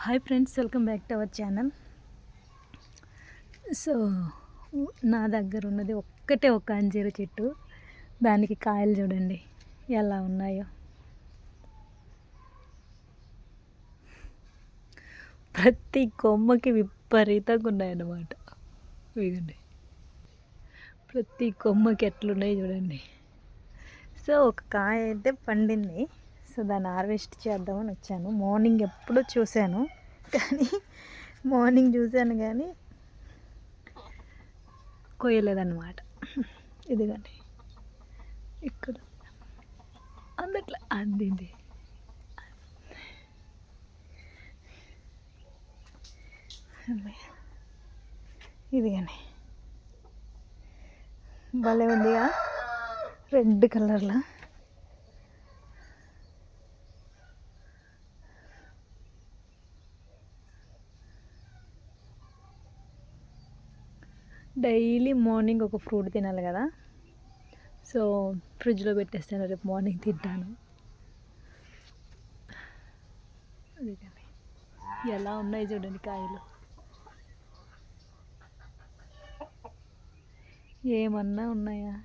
Hi friends, welcome back to our channel. So నా దగ్గర ఉన్నది ఒక్కటే ఒక అంజీర చెట్టు. దానికి కాయలు చూడండి ఎలా ఉన్నాయో. ప్రతి కొమ్మకి విపరీతంగా ఉన్నాయన్నమాట. ఇదిగోండి, ప్రతి కొమ్మకి ఎట్లున్నాయి చూడండి. సో ఒక కాయ అయితే పండింది. సో దాన్ని హార్వెస్ట్ చేద్దామని వచ్చాను. మార్నింగ్ ఎప్పుడో చూశాను కానీ కొయ్యలేదన్నమాట. ఇదిగోండి, ఇక్కడ అందట్లా అందింది. ఇదిగోండి, భలే ఉందిగా, రెడ్ కలర్లో. డైలీ మార్నింగ్ ఒక ఫ్రూట్ తినాలి కదా. సో ఫ్రిడ్జ్లో పెట్టేస్తాను, రేపు మార్నింగ్ తింటాను. అదిగండి ఎలా ఉన్నాయి చూడండి కాయలు. ఏమన్నా ఉన్నాయా?